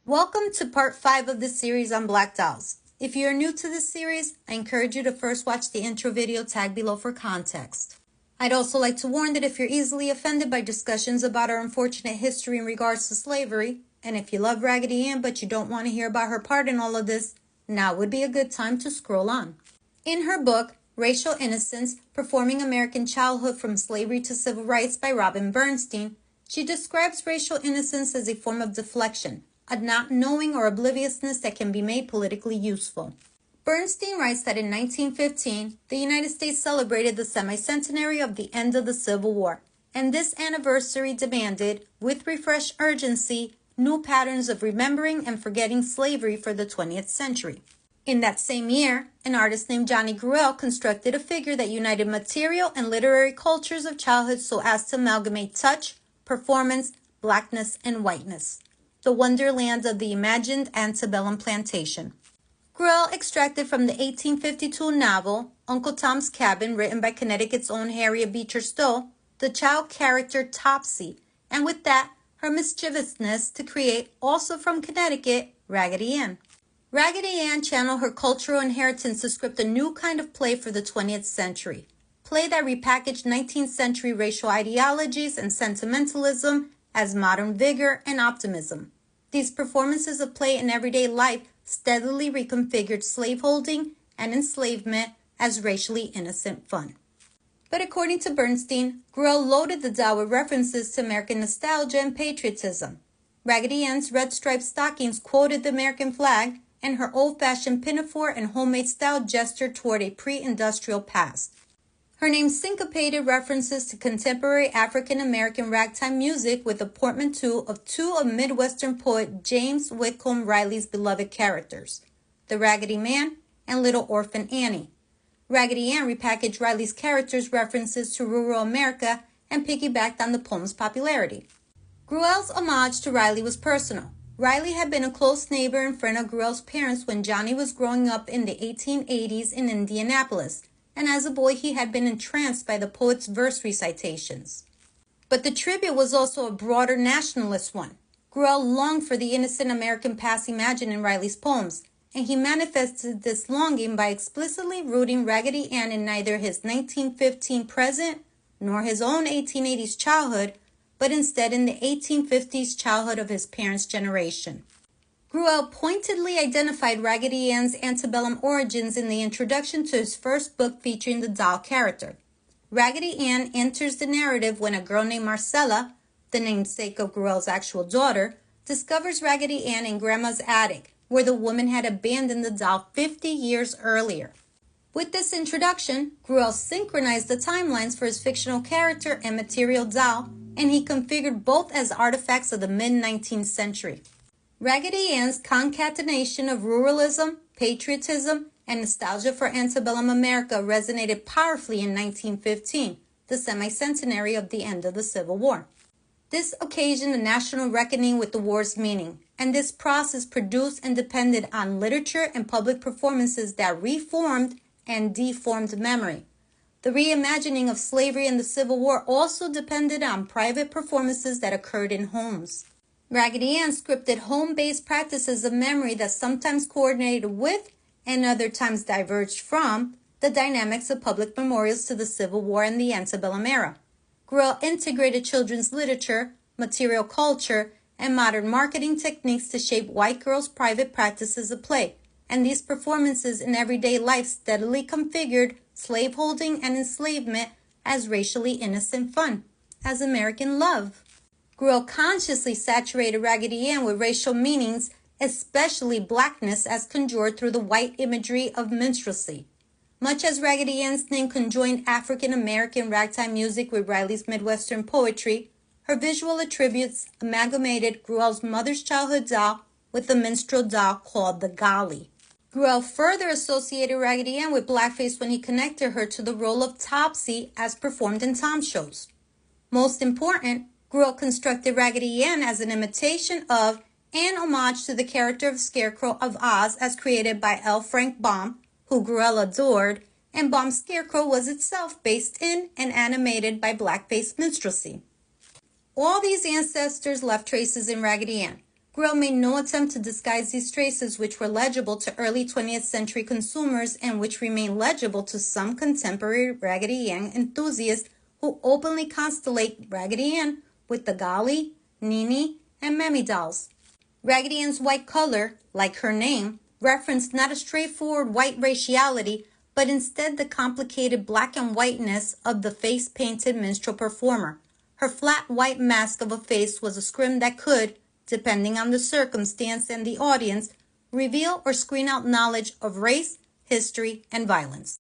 Welcome to part 5 of the series on Black Dolls. If you are new to this series, I encourage you to first watch the intro video tagged below for context. I'd also like to warn that if you're easily offended by discussions about our unfortunate history in regards to slavery, and if you love Raggedy Ann but you don't want to hear about her part in all of this, now would be a good time to scroll on. In her book, Racial Innocence, Performing American Childhood from Slavery to Civil Rights by Robin Bernstein, she describes racial innocence as a form of deflection, a not knowing or obliviousness that can be made politically useful. Bernstein writes that in 1915, the United States celebrated the semi-centenary of the end of the Civil War, and this anniversary demanded, with refreshed urgency, new patterns of remembering and forgetting slavery for the 20th century. In that same year, an artist named Johnny Gruelle constructed a figure that united material and literary cultures of childhood so as to amalgamate touch, performance, blackness, and whiteness. The wonderland of the imagined antebellum plantation. Gruelle extracted from the 1852 novel Uncle Tom's Cabin, written by Connecticut's own Harriet Beecher Stowe, the child character Topsy, and with that, her mischievousness to create, also from Connecticut, Raggedy Ann. Raggedy Ann channeled her cultural inheritance to script a new kind of play for the 20th century. Play that repackaged 19th century racial ideologies and sentimentalism as modern vigor and optimism. These performances of play in everyday life steadily reconfigured slaveholding and enslavement as racially innocent fun. But according to Bernstein, Gruelle loaded the doll with references to American nostalgia and patriotism. Raggedy Ann's red-striped stockings quoted the American flag, and her old-fashioned pinafore and homemade style gestured toward a pre-industrial past. Her name syncopated references to contemporary African-American ragtime music with a portmanteau of two of Midwestern poet James Whitcomb Riley's beloved characters, the Raggedy Man and Little Orphan Annie. Raggedy Ann repackaged Riley's characters' references to rural America and piggybacked on the poem's popularity. Gruelle's homage to Riley was personal. Riley had been a close neighbor and friend of Gruelle's parents when Johnny was growing up in the 1880s in Indianapolis, and as a boy he had been entranced by the poet's verse recitations. But the tribute was also a broader nationalist one. Gruelle longed for the innocent American past imagined in Riley's poems, and he manifested this longing by explicitly rooting Raggedy Ann in neither his 1915 present nor his own 1880s childhood, but instead in the 1850s childhood of his parents' generation. Gruelle pointedly identified Raggedy Ann's antebellum origins in the introduction to his first book featuring the doll character. Raggedy Ann enters the narrative when a girl named Marcella, the namesake of Gruelle's actual daughter, discovers Raggedy Ann in Grandma's attic, where the woman had abandoned the doll 50 years earlier. With this introduction, Gruelle synchronized the timelines for his fictional character and material doll, and he configured both as artifacts of the mid-19th century. Raggedy Ann's concatenation of ruralism, patriotism, and nostalgia for antebellum America resonated powerfully in 1915, the semi-centenary of the end of the Civil War. This occasioned a national reckoning with the war's meaning, and this process produced and depended on literature and public performances that reformed and deformed memory. The reimagining of slavery and the Civil War also depended on private performances that occurred in homes. Raggedy Ann scripted home-based practices of memory that sometimes coordinated with, and other times diverged from, the dynamics of public memorials to the Civil War and the antebellum era. Gruelle integrated children's literature, material culture, and modern marketing techniques to shape white girls' private practices of play, and these performances in everyday life steadily configured slaveholding and enslavement as racially innocent fun, as American love. Gruelle consciously saturated Raggedy Ann with racial meanings, especially blackness as conjured through the white imagery of minstrelsy. Much as Raggedy Ann's name conjoined African-American ragtime music with Riley's Midwestern poetry, her visual attributes amalgamated Gruelle's mother's childhood doll with the minstrel doll called the Golly. Gruelle further associated Raggedy Ann with blackface when he connected her to the role of Topsy as performed in Tom shows. Most important, Gruelle constructed Raggedy Ann as an imitation of and homage to the character of Scarecrow of Oz as created by L. Frank Baum, who Gruelle adored, and Baum's Scarecrow was itself based in and animated by blackface minstrelsy. All these ancestors left traces in Raggedy Ann. Grell made no attempt to disguise these traces, which were legible to early 20th century consumers and which remain legible to some contemporary Raggedy Ann enthusiasts who openly constellate Raggedy Ann with the Golly, Nini, and Mammy dolls. Raggedy Ann's white color, like her name, referenced not a straightforward white raciality, but instead the complicated black and whiteness of the face-painted minstrel performer. Her flat white mask of a face was a scrim that could, depending on the circumstance and the audience, reveal or screen out knowledge of race, history, and violence.